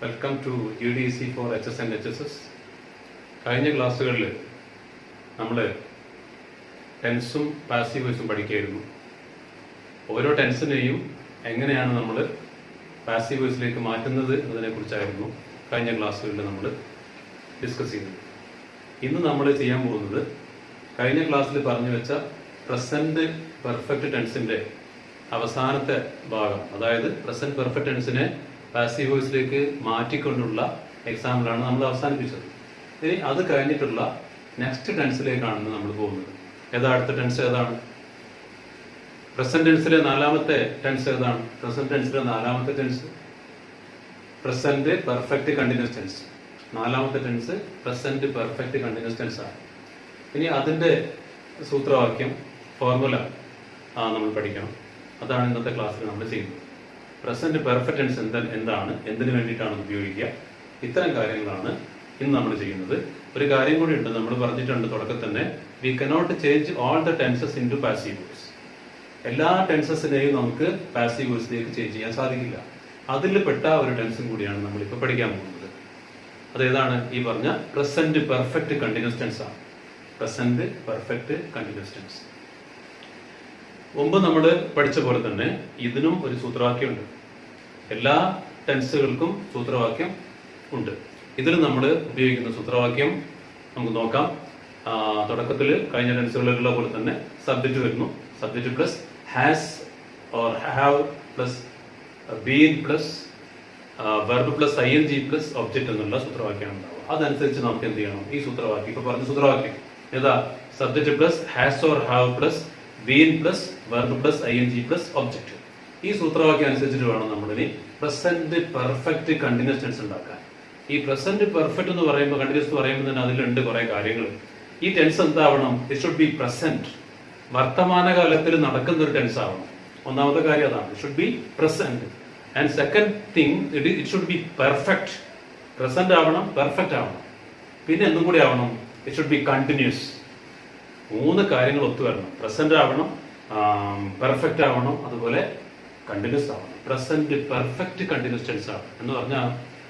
Welcome to UDC for HS and HSS. കഴിഞ്ഞ ക്ലാസ്സുകളിൽ നമ്മൾ ടെൻസും പാസീവ് വോയിസും പഠിക്കുകയായിരുന്നു. ഓരോ ടെൻസിനെയും എങ്ങനെയാണ് നമ്മൾ പാസീവ് വോയിസിലേക്ക് മാറ്റുന്നത് എന്നതിനെക്കുറിച്ചായിരുന്നു കഴിഞ്ഞ ക്ലാസ്സുകളിൽ നമ്മൾ ഡിസ്കസ് ചെയ്തത്. ഇന്ന് നമ്മൾ ചെയ്യാൻ പോകുന്നത് കഴിഞ്ഞ ക്ലാസ്സിൽ പറഞ്ഞു വെച്ച പ്രസന്റ് പെർഫെക്റ്റ് ടെൻസിന്റെ അവസാനത്തെ ഭാഗം, അതായത് പ്രസന്റ് പെർഫെക്റ്റ് ടെൻസിനെ പാസീവ് വോയിസിലേക്ക് മാറ്റിക്കൊണ്ടുള്ള എക്സാമ്പിളാണ് നമ്മൾ അവസാനിപ്പിച്ചത്. ഇനി അത് കഴിഞ്ഞിട്ടുള്ള നെക്സ്റ്റ് ടെൻസിലേക്കാണ് നമ്മൾ പോകുന്നത്. അടുത്ത ടെൻസ് ഏതാണ്? പ്രസന്റ് ടെൻസിലെ നാലാമത്തെ ടെൻസ് ഏതാണ്? പ്രസന്റ് ടെൻസിലെ നാലാമത്തെ tense present perfect continuous tense. നാലാമത്തെ tense present perfect continuous tense ആണ്. ഇനി അതിന്റെ സൂത്രവാക്യം, ഫോർമുല നമ്മൾ പഠിക്കണം. അതാണ് ഇന്നത്തെ ക്ലാസ്സിൽ നമ്മൾ ചെയ്യുന്നത്. പ്രസന്റ് പെർഫെക്റ്റ് ടെൻസ് എന്താണ്, എന്തിനു വേണ്ടിയിട്ടാണ് ഉപയോഗിക്കുക, ഇത്തരം കാര്യങ്ങളാണ് ഇന്ന് നമ്മൾ ചെയ്യുന്നത്. ഒരു കാര്യം കൂടി ഉണ്ട്, നമ്മൾ പറഞ്ഞിട്ടുണ്ട് തുടക്കത്തിൽ തന്നെ, we cannot change all the tenses into passive voice. എല്ലാ ടെൻസസിനെയും നമുക്ക് പാസീവ് വോയിസിലേക്ക് ചേഞ്ച് ചെയ്യാൻ സാധിക്കില്ല. അതിൽ പെട്ട ഒരു ടെൻസും കൂടിയാണ് നമ്മളിപ്പോൾ പഠിക്കാൻ പോകുന്നത്. അതേതാണ്? ഈ പറഞ്ഞ പ്രസന്റ് പെർഫെക്റ്റ് കണ്ടിന്യൂസ് ടെൻസ് ആണ്. Present perfect continuous tense. മുമ്പ് നമ്മൾ പഠിച്ച പോലെ തന്നെ ഇതിനും ഒരു സൂത്രവാക്യമുണ്ട്. എല്ലാ ടെൻസുകൾക്കും സൂത്രവാക്യം ഉണ്ട്. ഇതിൽ നമ്മൾ ഉപയോഗിക്കുന്ന സൂത്രവാക്യം നമുക്ക് നോക്കാം. തുടക്കത്തിൽ കഴിഞ്ഞ ടെൻസുകളിലുള്ള പോലെ തന്നെ സബ്ജക്റ്റ് വരുന്നു. Subject plus has or have plus been plus verb plus ING plus object എന്നുള്ള സൂത്രവാക്യമാണ് ഉണ്ടാവുക. അതനുസരിച്ച് നമുക്ക് എന്ത് ചെയ്യണം? ഈ സൂത്രവാക്യം, ഇപ്പൊ പറഞ്ഞ സൂത്രവാക്യം ഏതാ? Subject plus has or have plus been plus verb plus ING plus object. ഈ സൂത്രവാക്യം അനുസരിച്ചിട്ട് വേണം നമ്മളിനി പ്രസന്റ് പെർഫെക്റ്റ് കണ്ടിന്യൂസ് ടെൻസ് ഉണ്ടാക്കാൻ. ഈ പ്രസന്റ് പെർഫെക്റ്റ് എന്ന് പറയുമ്പോൾ, കണ്ടിന്യൂസ് എന്ന് പറയുമ്പോൾ തന്നെ അതിലുണ്ട് കുറെ കാര്യങ്ങൾ. ഈ ടെൻസ് എന്താവണം? ഇറ്റ് ഷുഡ് ബി പ്രസന്റ്, വർത്തമാനകാലത്തിൽ നടക്കുന്ന ഒരു ടെൻസ് ആവണം. ഒന്നാമത്തെ കാര്യം അതാണ്, it should be present. And second thing, it should be perfect. Present ആവണം, പെർഫെക്റ്റ് ആവണം, പിന്നെ എന്തും കൂടി ആവണം, ഇറ്റ് ഷുഡ് ബി കണ്ടിന്യൂസ്. മൂന്ന് കാര്യങ്ങൾ ഒത്തുവരണം. പ്രസന്റ് ആവണം, പെർഫെക്റ്റ് ആവണം, അതുപോലെ കണ്ടിന്യൂസ് ആവണം. പ്രസന്റ് പെർഫെക്റ്റ് കണ്ടിന്യൂസ് ടെൻസ് ആണ് എന്ന് പറഞ്ഞാൽ,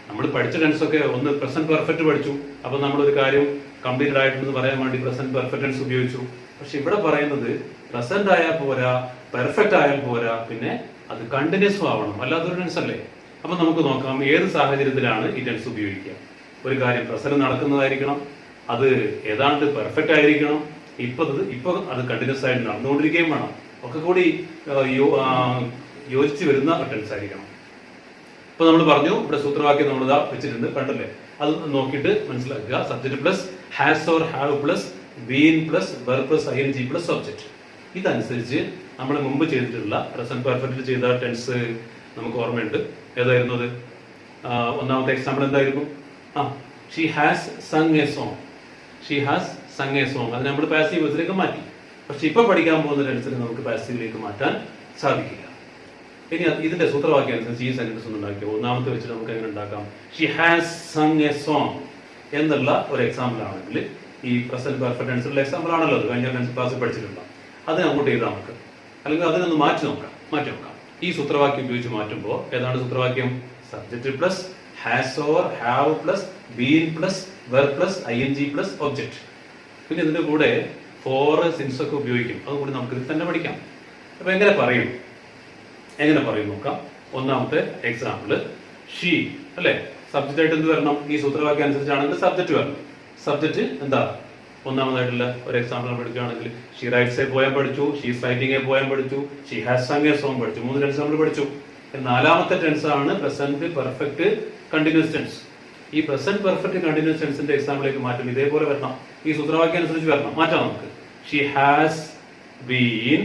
നമ്മൾ പഠിച്ച ടെൻസ് ഒക്കെ ഒന്ന് പ്രസന്റ് പെർഫെക്റ്റ് പഠിച്ചു, അപ്പൊ നമ്മളൊരു കാര്യം കംപ്ലീറ്റഡ് ആയിട്ടുണ്ടെന്ന് പറയാൻ വേണ്ടി പ്രസന്റ് പെർഫെക്റ്റ് ടെൻസ് ഉപയോഗിച്ചു. പക്ഷെ ഇവിടെ പറയുന്നത് പ്രസന്റ് ആയാൽ പോരാ, പെർഫെക്റ്റ് ആയാൽ പോരാ, പിന്നെ അത് കണ്ടിന്യൂസ് ആവണം. അല്ലാത്തൊരു ടെൻസ് അല്ലേ? അപ്പൊ നമുക്ക് നോക്കാം ഏത് സാഹചര്യത്തിലാണ് ഈ ടെൻസ് ഉപയോഗിക്കുക. ഒരു കാര്യം പ്രസന്റ് നടക്കുന്നതായിരിക്കണം, അത് ഏതാണ്ട് പെർഫെക്റ്റ് ആയിരിക്കണം, ഇപ്പൊ അത് കണ്ടിന്യൂസ് ആയിട്ട് നടന്നുകൊണ്ടിരിക്കുകയും വേണം. ഒക്കെ കൂടി യോജിച്ച് വരുന്ന ടെൻസ് ആയിരിക്കണം. ഇപ്പൊ നമ്മൾ പറഞ്ഞു, ഇവിടെ സൂത്രവാക്യം നമ്മൾ ഇതാ വെച്ചിട്ടുണ്ട്, കണ്ടല്ലേ? അത് നോക്കിയിട്ട് മനസ്സിലാക്കുക. Subject plus has or have plus been plus verb plus ING plus object. ഇതനുസരിച്ച് നമ്മൾ മുമ്പ് ചെയ്തിട്ടുള്ള പ്രസന്റ് പെർഫെക്റ്റ് ചെയ്ത ടെൻസ് നമുക്ക് ഓർമ്മയുണ്ട്. ഏതായിരുന്നു അത്? ഒന്നാമത്തെ എക്സാമ്പിൾ എന്തായിരുന്നു? She has sung A song. She has sung A song. അത് നമ്മൾ പാസീവ് വോയിസിലേക്ക് മാറ്റി. പക്ഷെ ഇപ്പൊ പഠിക്കാൻ പോകുന്ന ടെൻസിനെ നമുക്ക് പാസീവിലേക്ക് മാറ്റാൻ സാധിക്കില്ല. ഇനി ഇതിന്റെ സൂത്രവാക്യം അനുസരിച്ച് ഈ സെന്റൻസ് ഒന്ന് ഉണ്ടാക്കിയോ. ഒന്നാമത്തെ വെച്ചിട്ട് നമുക്ക് എങ്ങനെ ഉണ്ടാക്കാം? She has sung A song എന്നുള്ള ഒരു എക്സാമ്പിൾ ആണെങ്കിൽ, ഈ പ്രസന്റ് പെർഫെക്റ്റ് ടെൻസിലുള്ള എക്സാമ്പിൾ ആണല്ലോ അത്, കഴിഞ്ഞ ടെൻസ് ക്ലാസ്സിൽ പഠിച്ചിട്ടുണ്ടോ? അത് അങ്ങോട്ട് ചെയ്താൽ നമുക്ക്, അല്ലെങ്കിൽ അതിനൊന്ന് മാറ്റി നോക്കാം. ഈ സൂത്രവാക്യം ഉപയോഗിച്ച് മാറ്റുമ്പോൾ ഏതാണ് സൂത്രവാക്യം? Subject plus has or have plus been plus verb plus ING plus object. പിന്നെ ഇതിന്റെ കൂടെ ഫോർ സിൻസ് ഒക്കെ ഉപയോഗിക്കും. അതുകൂടി നമുക്ക് ഇത് തന്നെ പഠിക്കാം. അപ്പൊ എങ്ങനെ പറയും നോക്കാം. ഒന്നാമത്തെ എക്സാമ്പിള്, ഷീ അല്ലെ? സബ്ജക്റ്റ് ആയിട്ട് എന്ത് വരണം? ഈ സൂത്രവാക്യം അനുസരിച്ചാണെങ്കിൽ സബ്ജക്റ്റ് വരണം. സബ്ജക്റ്റ് എന്താ? ഒന്നാമതായിട്ടുള്ള ഒരു എക്സാമ്പിൾ നമ്മൾ എടുക്കുകയാണെങ്കിൽ, ഷീ റൈറ്റ്സ് എ പോയം പഠിച്ചു, ഷീസ് റൈറ്റിംഗ് എ പോയം പഠിച്ചു, she has sung A song പഠിച്ചു. 3 ടെൻസ് നമ്മൾ പഠിച്ചു. നാലാമത്തെ ടെൻസ് ആണ് പ്രസന്റ് പെർഫെക്റ്റ് കണ്ടിന്യൂസ് ടെൻസ്. ഈ പ്രസന്റ് പെർഫെക്റ്റ് കണ്ടിന്യൂസ് ടെൻസിന്റെ എക്സാമ്പിളിലേക്ക് മാറ്റും. ഇതേപോലെ വരണം, ഈ സൂത്രവാക്യം അനുസരിച്ച് വരണം. മാറ്റാം നമുക്ക്. ഷീ ഹാസ് ബീൻ,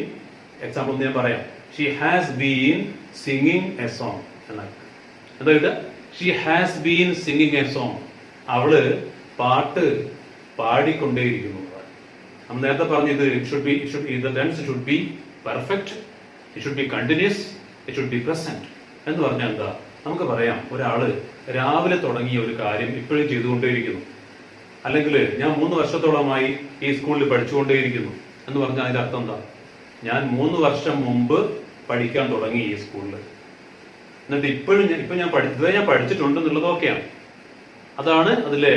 എക്സാമ്പിൾ ഞാൻ പറയാം, she has been singing a song എന്നാണ്. എന്താ? She has been singing a song. അവള് പാട്ട് പാടിക്കൊണ്ടേയിരിക്കുന്നു. നമ്മൾ നേരത്തെ പറഞ്ഞത് tense should be perfect, it should be continuous, it should be present എന്ന് പറഞ്ഞാൽ എന്താ? നമുക്ക് പറയാം, ഒരാള് രാവിലെ തുടങ്ങിയ ഒരു കാര്യം ഇപ്പോഴും ചെയ്തുകൊണ്ടേയിരിക്കുന്നു. അല്ലെങ്കിൽ ഞാൻ 3 വർഷത്തോളമായി ഈ സ്കൂളിൽ പഠിച്ചുകൊണ്ടേയിരിക്കുന്നു എന്ന് പറഞ്ഞാൽ അതിന്റെ അർത്ഥം എന്താ? ഞാൻ 3 വർഷം മുമ്പ് പഠിക്കാൻ തുടങ്ങി ഈ സ്കൂളിൽ. എന്നിട്ട് ഇതുവരെ ഞാൻ പഠിച്ചിട്ടുണ്ട് എന്നുള്ളത് ഓക്കെയാണ്. അതാണ് അതിലെ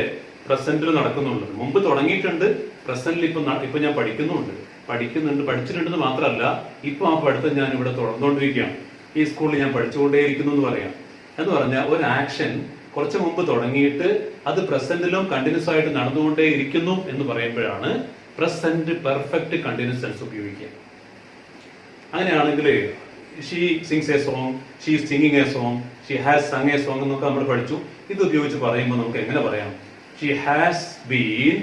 പ്രസന്റിൽ നടക്കുന്നുള്ളത്. മുമ്പ് തുടങ്ങിയിട്ടുണ്ട്, പ്രസന്റിൽ ഇപ്പൊ ഞാൻ പഠിച്ചിട്ടുണ്ടെന്ന് മാത്രമല്ല, ഇപ്പൊ ആ പഠിത്തം ഞാൻ ഇവിടെ തുടർന്നുകൊണ്ടിരിക്കുകയാണ്. ഈ സ്കൂളിൽ ഞാൻ പഠിച്ചുകൊണ്ടേയിരിക്കുന്നു എന്ന് പറയാം. എന്ന് പറഞ്ഞാൽ ഒരു ആക്ഷൻ കുറച്ച് മുമ്പ് തുടങ്ങിയിട്ട് അത് പ്രസന്റിലും കണ്ടിന്യൂസ് ആയിട്ട് നടന്നുകൊണ്ടേ ഇരിക്കുന്നു എന്ന് പറയുമ്പോഴാണ് പ്രസന്റ് പെർഫെക്റ്റ് കണ്ടിന്യൂസ് ടെൻസ് ഉപയോഗിക്കുക. അങ്ങനെയാണെങ്കിൽ she sings A song, she singing a song, she has sung A song എന്നൊക്കെ നമ്മൾ പഠിച്ചു. ഇത് ഉപയോഗിച്ച് പറയുമ്പോൾ നമുക്ക് എങ്ങനെ പറയാം? She has been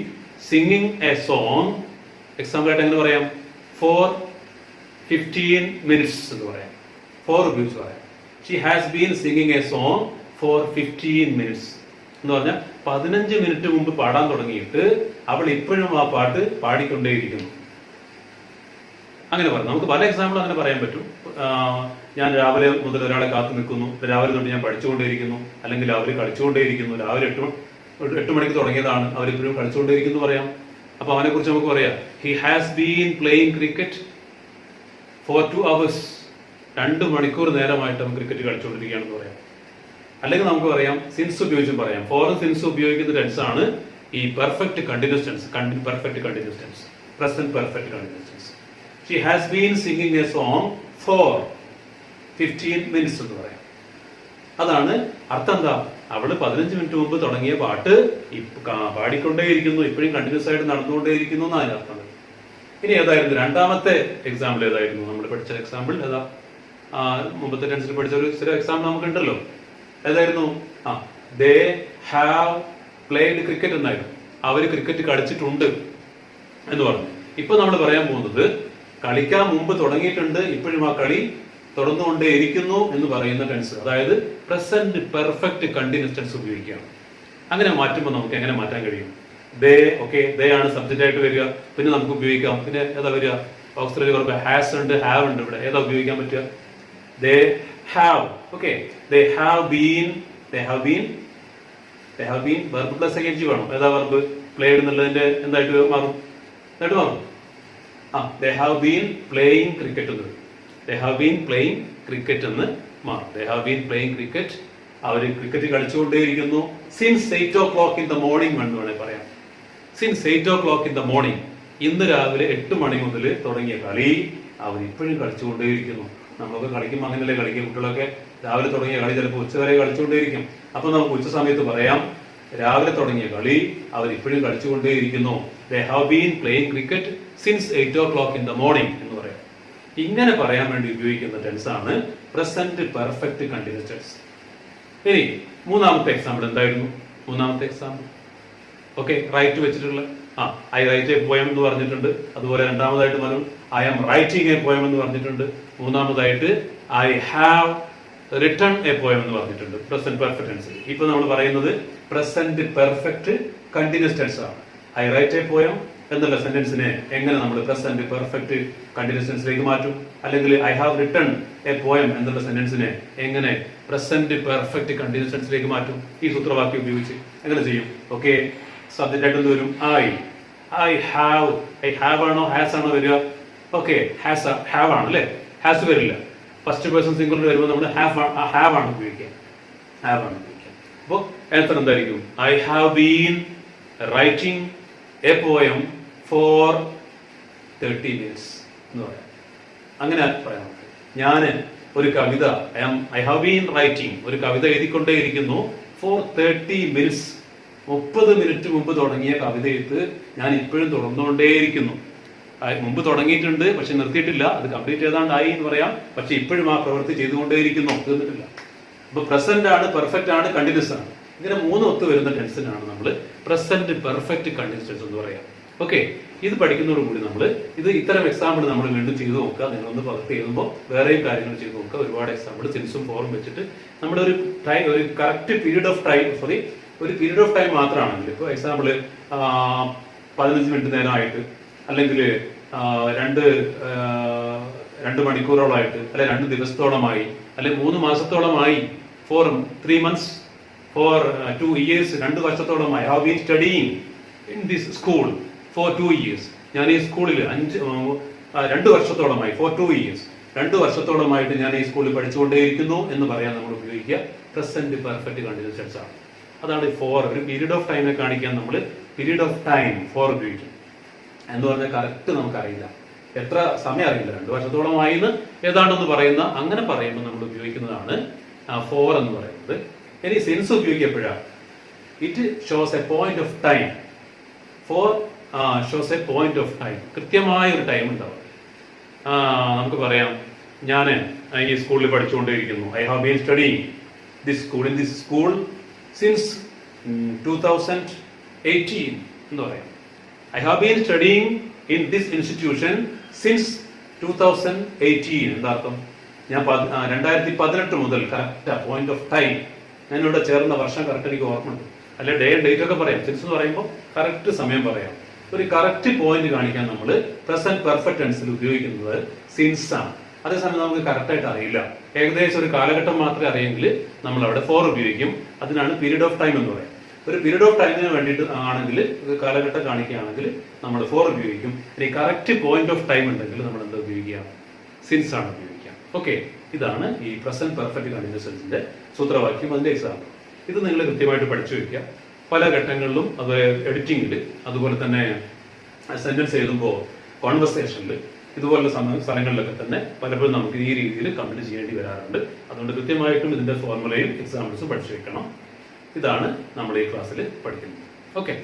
singing a song, example ആയിട്ട് എങ്ങനെ പറയാം? ഫോർ 15 minutes എന്ന് പറയാം. ഫോർ ഉപയോഗിച്ച് പറയാം. She has been singing a song for 15 minutes എന്ന് പറഞ്ഞാൽ 15 മിനിറ്റ് മുമ്പ് പാടാൻ തുടങ്ങിയിട്ട് അവൾ ഇപ്പോഴും ആ പാട്ട് പാടിക്കൊണ്ടേയിരിക്കുന്നു. അങ്ങനെ പറയാം. നമുക്ക് പല എക്സാമ്പിൾ അങ്ങനെ പറയാൻ പറ്റും. ഞാൻ രാവിലെ മുതൽ ഒരാളെ കാത്തു നിൽക്കുന്നു, രാവിലെ തൊട്ട് ഞാൻ പഠിച്ചുകൊണ്ടേയിരിക്കുന്നു, അല്ലെങ്കിൽ അവർ കളിച്ചുകൊണ്ടേയിരിക്കുന്നു. രാവിലെ 8 മണിക്ക് തുടങ്ങിയതാണ്, അവരിപ്പോഴും കളിച്ചുകൊണ്ടേയിരിക്കുന്നു പറയാം. അപ്പൊ അവനെ കുറിച്ച് നമുക്ക് പറയാം, he has been playing cricket four 2 hours. 2 മണിക്കൂർ നേരമായിട്ട് അവൻ ക്രിക്കറ്റ് കളിച്ചുകൊണ്ടിരിക്കുകയാണെന്ന് പറയാം. അല്ലെങ്കിൽ നമുക്ക് പറയാം, സിൻസ് ഉപയോഗിച്ചും പറയാം. ഫോറും സിൻസ് ഉപയോഗിക്കുന്ന ടെൻസ് ആണ് ഈ perfect continuous tense, perfect continuous tense, present perfect continuous tense. She has been singing a song for 15 minutes എന്ന് പറയാം. അതാണ് അർത്ഥം. എന്താ? അവള് 15 മിനിറ്റ് മുമ്പ് തുടങ്ങിയ പാട്ട് പാടിക്കൊണ്ടേയിരിക്കുന്നു, ഇപ്പോഴും കണ്ടിന്യൂസ് ആയിട്ട് നടന്നുകൊണ്ടേയിരിക്കുന്നു എന്നാണ് അർത്ഥം. ഇനി ഏതായിരുന്നു രണ്ടാമത്തെ എക്സാമ്പിൾ? ഏതായിരുന്നു നമ്മൾ പഠിച്ച എക്സാമ്പിൾ? ഏതാ? മുമ്പത്തെ ടെൻസിൽ പഠിച്ച ഒരു സ്ഥിര എക്സാമ്പിൾ നമുക്കുണ്ടല്ലോ. ഏതായിരുന്നു? ദേ ഹാവ് പ്ലേഡ് ക്രിക്കറ്റ് എന്നായിരുന്നു. അവര് ക്രിക്കറ്റ് കളിച്ചിട്ടുണ്ട് എന്ന് പറഞ്ഞു. ഇപ്പൊ നമ്മൾ പറയാൻ പോകുന്നത് കളിക്കാൻ മുമ്പ് തുടങ്ങിയിട്ടുണ്ട്, ഇപ്പോഴും ആ കളി തുടർന്നുകൊണ്ടേ ഇരിക്കുന്നു എന്ന് പറയുന്ന ടെൻസ്, അതായത് പ്രസന്റ് പെർഫെക്റ്റ് കണ്ടിന്യൂസ് ടെൻസ് ഉപയോഗിക്കുകയാണ്. അങ്ങനെ മാറ്റുമ്പോൾ നമുക്ക് എങ്ങനെ മാറ്റാൻ കഴിയും? ദേ, ഓക്കെ, ദേ ആണ് സബ്ജക്റ്റ് ആയിട്ട് വരിക. പിന്നെ നമുക്ക് ഉപയോഗിക്കാം. പിന്നെ ഏതാ വരിക? ഓക്സിലറി വെർബ് ഹാസ് ഉണ്ട്, ഹാവ് ഉണ്ട്. ഇവിടെ ഏതാ ഉപയോഗിക്കാൻ പറ്റുക? They have. Okay, they have been, verb plus ing വേണം. ഏതാ വെർബ്? പ്ലേഡ് എന്നുള്ളതിന്റെ എന്തായിട്ട് മാറും? They have been playing cricket എന്ന്. They have been playing cricket എന്ന് മാറും. They have been playing cricket. അവർ ക്രിക്കറ്റ് കളിച്ചുകൊണ്ടേയിരിക്കുന്നു. Since 8 o'clock in the morning എന്ന് വേണമെങ്കിൽ പറയാം. Since 8 o'clock in the morning, ഇന്ന് രാവിലെ 8 മണി മുതൽ തുടങ്ങിയ കളി അവർ ഇപ്പോഴും കളിച്ചുകൊണ്ടേയിരിക്കുന്നു. നമ്മളൊക്കെ കളിക്കുമ്പോൾ അങ്ങനെയല്ലേ കളിക്കുക? കുട്ടികളൊക്കെ രാവിലെ തുടങ്ങിയ കളി ചിലപ്പോൾ ഉച്ചവരെ കളിച്ചുകൊണ്ടേയിരിക്കും. അപ്പൊ നമുക്ക് ഉച്ച സമയത്ത് പറയാം, രാവിലെ തുടങ്ങിയ കളി അവർ ഇപ്പോഴും കളിച്ചുകൊണ്ടേയിരിക്കുന്നു. They have been playing cricket since 8 o'clock in the morning എന്ന് പറയാം. ഇങ്ങനെ പറയാൻ വേണ്ടി ഉപയോഗിക്കുന്ന ടെൻസ് ആണ് പ്രസന്റ് പെർഫെക്റ്റ് കണ്ടിന്യൂസ് ടെൻസ്. ഇനി മൂന്നാമത്തെ എക്സാമ്പിൾ എന്തായിരുന്നു? മൂന്നാമത്തെ എക്സാമ്പിൾ ഓക്കെ, റൈറ്റ് വെച്ചിട്ടുള്ള ഐ റൈറ്റ് എ പോയം എന്ന് പറഞ്ഞിട്ടുണ്ട്. അതുപോലെ രണ്ടാമതായിട്ട് പറഞ്ഞു I am writing a poem എന്ന് പറഞ്ഞിട്ടുണ്ട്. മൂന്നാമതായിട്ട് I have written a poem എന്ന് പറഞ്ഞിട്ടുണ്ട്. Present perfect tense. ഇപ്പൊ നമ്മൾ പറയുന്നത് പ്രസന്റ് പെർഫെക്റ്റ് കണ്ടിന്യൂസ് ടെൻസ് ആണ്. ഐ റൈറ്റ് എ പോയം എന്നുള്ള സെന്റൻസിനെ എങ്ങനെ നമ്മൾ പ്രസന്റ് പെർഫെക്റ്റ് കണ്ടിന്യൂസ് ടെൻസിലേക്ക് മാറ്റും? അല്ലെങ്കിൽ I have written a poem എന്നുള്ള സെന്റൻസിനെ എങ്ങനെ പ്രസന്റ് പെർഫെക്റ്റ് കണ്ടിന്യൂസ് ടെൻസിലേക്ക് മാറ്റും? ഈ സൂത്രവാക്യം ഉപയോഗിച്ച് എങ്ങനെ ചെയ്യും? ഓക്കെ, സബ്ജക്റ്റ് ആയിട്ട് എന്ത് വരും? ഐ ഹാവ് ആണോ ഹാസ് ആണോ വരിക? ഓക്കെ, ഹാവ് ആണ് അല്ലെ, ഹാസ് വരില്ല. ഫസ്റ്റ് പേഴ്സൺ സിംഗുലർ വരുമ്പോൾ നമ്മൾ ഹാവ് ആണ് ഉപയോഗിക്കുക. അപ്പോ ആൻസർ എന്തായിരിക്കും? I have been writing a poem for 30 minutes എന്ന് പറയാം. അങ്ങനെ പറയാം. ഞാൻ ഒരു കവിത, ഐ ഹാവ് ബീൻ റൈറ്റിംഗ്, ഒരു കവിത എഴുതിക്കൊണ്ടേയിരിക്കുന്നു ഫോർ 30 minutes. 30 മിനിറ്റ് മുമ്പ് തുടങ്ങിയ കവിതയെഴുത്ത് ഞാൻ ഇപ്പോഴും തുടർന്നുകൊണ്ടേയിരിക്കുന്നു. മുമ്പ് തുടങ്ങിയിട്ടുണ്ട്, പക്ഷെ നിർത്തിയിട്ടില്ല. അത് കംപ്ലീറ്റ് ചെയ്താണ്ട് ആയി എന്ന് പറയാം. പക്ഷെ ഇപ്പോഴും ആ പ്രവൃത്തി ചെയ്തുകൊണ്ടേയിരിക്കുന്നു, തീർന്നിട്ടില്ല. അപ്പൊ പ്രസന്റ് ആണ്, പെർഫെക്റ്റ് ആണ്, കണ്ടിന്യൂസ് ആണ്. ഇങ്ങനെ 3 ഒത്തു വരുന്ന ടെൻസിനാണ് നമ്മൾ പ്രസന്റ് പെർഫെക്റ്റ് കണ്ടിന്യൂസ് ടെൻസ് എന്ന് പറയാം. ഓക്കെ, ഇത് പഠിക്കുന്നതോടുകൂടി നമ്മൾ ഇത്തരം എക്സാമ്പിൾ നമ്മൾ വീണ്ടും ചെയ്തു നോക്കുക. നിങ്ങളൊന്ന് പകർത്തി എഴുതുമ്പോൾ വേറെയും കാര്യങ്ങൾ ചെയ്തു നോക്കുക. ഒരുപാട് എക്സാമ്പിൾ സിൻസും ഫോറും വെച്ചിട്ട് നമ്മുടെ ഒരു കറക്റ്റ് പീരീഡ് ഓഫ് ടൈം മാത്രമാണെങ്കിൽ, ഇപ്പോൾ എക്സാമ്പിൾ 15 മിനിറ്റ് നേരമായിട്ട്, അല്ലെങ്കിൽ 2 മണിക്കൂറോളമായിട്ട്, അല്ലെ 2 ദിവസത്തോളമായി, അല്ലെ 3 മാസത്തോളമായി, ഫോർ 3 months, ഫോർ 2 years, 2 വർഷത്തോളമായി. Have been studying in this school for 2 years. ഞാൻ ഈ സ്കൂളിൽ 2 വർഷത്തോളമായി, ഫോർ 2 years, 2 വർഷത്തോളമായിട്ട് ഞാൻ ഈ സ്കൂളിൽ പഠിച്ചുകൊണ്ടേയിരിക്കുന്നു എന്ന് പറയാൻ നമ്മൾ ഉപയോഗിക്കുക പ്രസന്റ് പെർഫെക്റ്റ് കണ്ടിന്യൂസ് ടെൻസ് ആണ്. അതാണ് ഫോർ. ഒരു പീരീഡ് ഓഫ് ടൈമിനെ കാണിക്കാൻ നമ്മൾ പീരീഡ് ഓഫ് ടൈം ഫോർ ഉപയോഗിക്കും. എന്ന് പറഞ്ഞാൽ കറക്റ്റ് നമുക്കറിയില്ല, എത്ര സമയം അറിയില്ല, 2 വർഷത്തോളമായി എന്ന് ഏതാണ്ടെന്ന് പറയുന്ന അങ്ങനെ പറയുമ്പോൾ നമ്മൾ ഉപയോഗിക്കുന്നതാണ് ഫോർ എന്ന് പറയുന്നത്. ഇനി സിൻസ് ഉപയോഗിക്കപ്പോഴാണ് it shows a point of time. For shows a point of time, കൃത്യമായ ഒരു ടൈം ഉണ്ടാവും. നമുക്ക് പറയാം, ഞാൻ ഈ സ്കൂളിൽ പഠിച്ചുകൊണ്ടേയിരിക്കുന്നു. I have been studying in this school since 2018 എന്ന് പറയാം. I have been studying in this institution since 2018. എന്താർത്ഥം? ഞാൻ 2018 മുതൽ കറക്റ്റ് പോയിന്റ് ഓഫ് ടൈം, ഞാൻ ഇവിടെ ചേർന്ന വർഷം കറക്റ്റ് എനിക്ക് ഓർമ്മയുണ്ട്. അല്ലെ ഡേ ആൻഡ് ഡേറ്റ് ഒക്കെ പറയാം. സിൻസ് എന്ന് പറയുമ്പോൾ കറക്റ്റ് സമയം പറയാം. ഒരു കറക്റ്റ് പോയിന്റ് കാണിക്കാൻ നമ്മൾ പ്രസന്റ് പെർഫെക്റ്റ് ടെൻസിൽ ഉപയോഗിക്കുന്നത് സിൻസ് ആണ്. അതേസമയം നമുക്ക് കറക്റ്റായിട്ട് അറിയില്ല, ഏകദേശം ഒരു കാലഘട്ടം മാത്രമേ അറിയെങ്കിൽ നമ്മൾ അവിടെ ഫോർ ഉപയോഗിക്കും. അതിനാണ് പീരീഡ് ഓഫ് ടൈം എന്ന് പറയാം. ഒരു പീരീഡ് ഓഫ് ടൈമിന് വേണ്ടിയിട്ട് ആണെങ്കിൽ, കാലഘട്ടം കാണിക്കുകയാണെങ്കിൽ നമ്മൾ ഫോർ ഉപയോഗിക്കും. ഇനി കറക്റ്റ് പോയിന്റ് ഓഫ് ടൈം ഉണ്ടെങ്കിൽ നമ്മൾ എന്താ ഉപയോഗിക്കുക? സിൻസ് ആണ് ഉപയോഗിക്കുക. ഓക്കെ, ഇതാണ് ഈ പ്രസന്റ് പെർഫെക്റ്റ് കണ്ടിന്യൂസ് ടെൻസിന്റെ സൂത്രവാക്യം, അതിന്റെ എക്സാമ്പിൾ. ഇത് നിങ്ങൾ കൃത്യമായിട്ട് പഠിച്ചു വെക്കുക. പല ഘട്ടങ്ങളിലും, അതുപോലെ എഡിറ്റിംഗിൽ, അതുപോലെ തന്നെ സെന്റൻസ് എഴുതുമ്പോൾ, കോൺവെർസേഷനിൽ, ഇതുപോലുള്ള സ്ഥലങ്ങളിലൊക്കെ തന്നെ പലപ്പോഴും നമുക്ക് ഈ രീതിയിൽ കമന്റ് ചെയ്യേണ്ടി വരാറുണ്ട്. അതുകൊണ്ട് കൃത്യമായിട്ടും ഇതിന്റെ ഫോർമുലയും എക്സാമ്പിൾസും പഠിച്ചു വെക്കണം. ഇതാണ് നമ്മൾ ഈ ക്ലാസ്സിൽ പഠിക്കുന്നത്. ഓക്കെ.